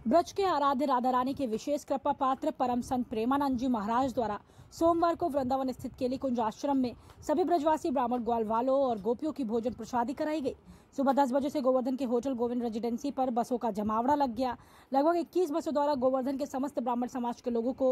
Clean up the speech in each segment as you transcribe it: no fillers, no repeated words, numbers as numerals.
ब्रज के आराध्य राधा रानी के विशेष कृपा पात्र परम संत प्रेमानंद जी महाराज द्वारा सोमवार को वृंदावन स्थित केली कुंज आश्रम में सभी ब्रजवासी ब्राह्मण ग्वाल वालों और गोपियों की भोजन प्रसादी कराई गई। सुबह 10 बजे से गोवर्धन के होटल गोविंद रेजिडेंसी पर बसों का जमावड़ा लग गया। लगभग 21 बसों द्वारा गोवर्धन के समस्त ब्राह्मण समाज के लोगों को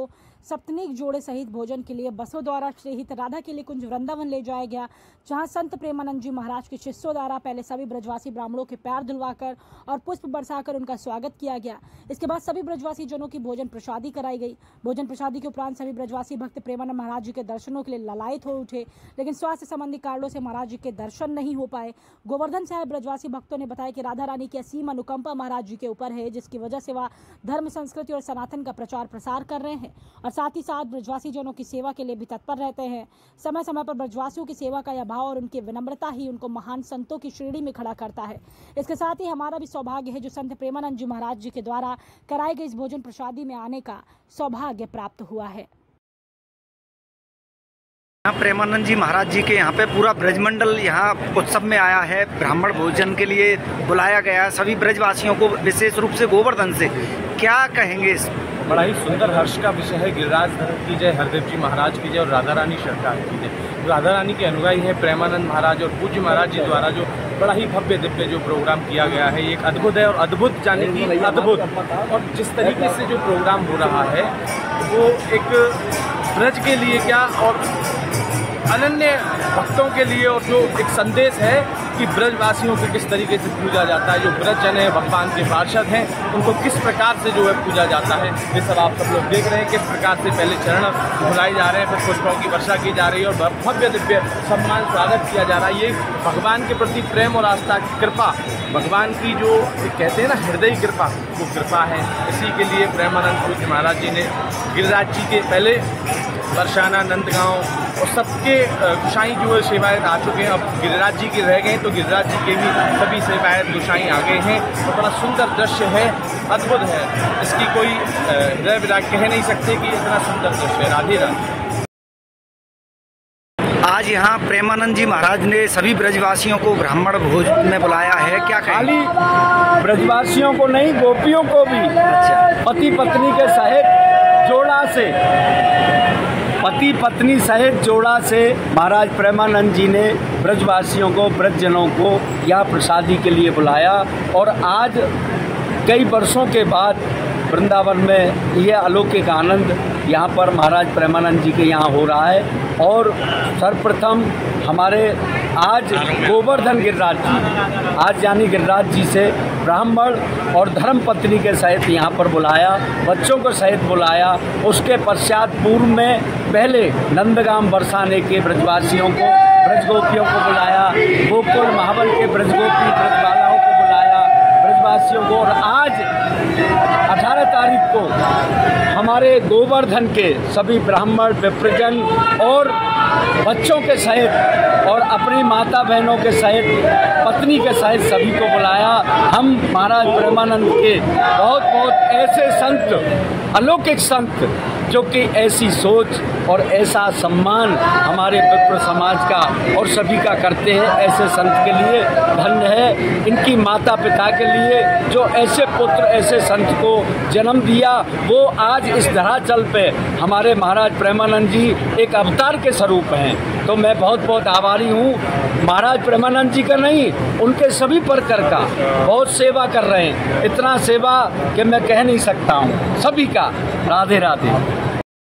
सप्तनिक जोड़े सहित भोजन के लिए बसों द्वारा श्रीहित राधा केली कुंज वृंदावन ले जाया गया, जहां संत प्रेमानंद जी महाराज के शिष्यों द्वारा पहले सभी ब्रजवासी ब्राह्मणों के पैर धुलवाकर और पुष्प बरसाकर उनका स्वागत किया गया। इसके बाद सभी ब्रजवासी जनों की भोजन प्रसादी कराई गई। भोजन प्रसादी के उपरांत सभी ब्रजवासी भक्त प्रेमानंद महाराज जी के दर्शनों के लिए ललायत हो उठे, लेकिन स्वास्थ्य संबंधी कारणों से महाराज जी के दर्शन नहीं हो पाए। गोवर्धन से आए ब्रजवासी भक्तों ने बताया कि राधा रानी की असीम अनुकंपा महाराज जी के ऊपर है, जिसकी वजह से वह धर्म, संस्कृति और सनातन का प्रचार प्रसार कर रहे हैं और साथ ही साथ ब्रजवासी जनों की सेवा के लिए भी तत्पर रहते हैं। समय समय पर ब्रजवासियों की सेवा का यह भाव और उनकी विनम्रता ही उनको महान संतों की श्रेणी में खड़ा करता है। इसके साथ ही हमारा भी सौभाग्य है जो संत प्रेमानंद जी महाराज जी के द्वारा कराए गए इस भोजन प्रसादी में आने का सौभाग्य प्राप्त हुआ है। प्रेमानंद जी महाराज जी के यहाँ पे पूरा ब्रजमंडल यहाँ उत्सव में आया है। ब्राह्मण भोजन के लिए बुलाया गया है सभी ब्रजवासियों को, विशेष रूप से गोवर्धन से। क्या कहेंगे इस? बड़ा ही सुंदर हर्ष का विषय है। गिरिराज धर्म की जय, हरदेव जी महाराज की जय और राधा रानी सरकार की जय। राधा रानी के अनुयायी है प्रेमानंद महाराज और पूज्य महाराज जी द्वारा जो बड़ा ही भव्य दिव्य जो प्रोग्राम किया गया है, एक अद्भुत है और अद्भुत जाने की अद्भुत। और जिस तरीके से जो प्रोग्राम हो रहा है वो एक ब्रज के लिए क्या और अनन्य भक्तों के लिए, और जो एक संदेश है कि ब्रजवासियों को किस तरीके से पूजा जाता है, जो ब्रजजन है भगवान के पार्षद हैं उनको किस प्रकार से जो है पूजा जाता है, ये सब आप सब लोग देख रहे हैं। किस प्रकार से पहले चरण धुलाए जा रहे हैं, फिर पुष्पों की वर्षा की जा रही है और भव्य दिव्य सम्मान स्वागत किया जा रहा है। ये भगवान के प्रति प्रेम और आस्था की कृपा, भगवान की जो कहते हैं ना हृदय कृपा, वो कृपा है। इसी के लिए प्रेमानंद पूज्य महाराज जी ने गिरिराज जी के पहले बरसाना, नंदगांव और सबके गोसाई जो है सेवायत आ चुके हैं। अब गिरिराज जी के रह गए तो गिरिराज जी के भी सभी सेवायत गोसाई आ गए हैं। तो बड़ा सुंदर दृश्य है, अद्भुत है। इसकी कोई हृदय विराग कह नहीं सकते कि इतना सुंदर दृश्य है। राधे राधे। आज यहाँ प्रेमानंद जी महाराज ने सभी ब्रजवासियों को ब्राह्मण भोज में बुलाया है। क्या खाली ब्रजवासियों को नहीं, गोपियों को भी पति पत्नी के सहित जोड़ा से, पति पत्नी सहित जोड़ा से महाराज प्रेमानंद जी ने ब्रजवासियों को, ब्रजजनों को यहाँ प्रसादी के लिए बुलाया। और आज कई वर्षों के बाद वृंदावन में यह अलौकिक आनंद यहाँ पर महाराज प्रेमानंद जी के यहाँ हो रहा है। और सर्वप्रथम हमारे आज गोवर्धन गिरिराज जी, आज यानी गिरिराज जी से ब्राह्मण और धर्मपत्नी के सहित यहाँ पर बुलाया, बच्चों को सहित बुलाया। उसके पश्चात पूर्व में पहले नंदगांव बरसाने के ब्रजवासियों को, ब्रजगोपियों को बुलाया, गोकुल महाबल के ब्रजगोपी ब्रजबालाओं को बुलाया, ब्रजवासियों को। और आज 18 तारीख को हमारे गोवर्धन के सभी ब्राह्मण, विप्रजन और बच्चों के सहित और अपनी माता बहनों के सहित, पत्नी के सहित सभी को बुलाया। हम महाराज प्रेमानंद के बहुत बहुत ऐसे संत, अलौकिक संत जो कि ऐसी सोच और ऐसा सम्मान हमारे विप्र समाज का और सभी का करते हैं, ऐसे संत के लिए धन्य है। इनकी माता पिता के लिए जो ऐसे पुत्र, ऐसे संत को जन्म दिया, वो आज इस धरातल पे हमारे महाराज प्रेमानंद जी एक अवतार के स्वरूप हैं। तो मैं बहुत बहुत आभारी हूँ महाराज प्रेमानंद जी का नहीं, उनके सभी परकर का। बहुत सेवा कर रहे हैं, इतना सेवा कि मैं कह नहीं सकता हूँ। सभी का राधे राधे।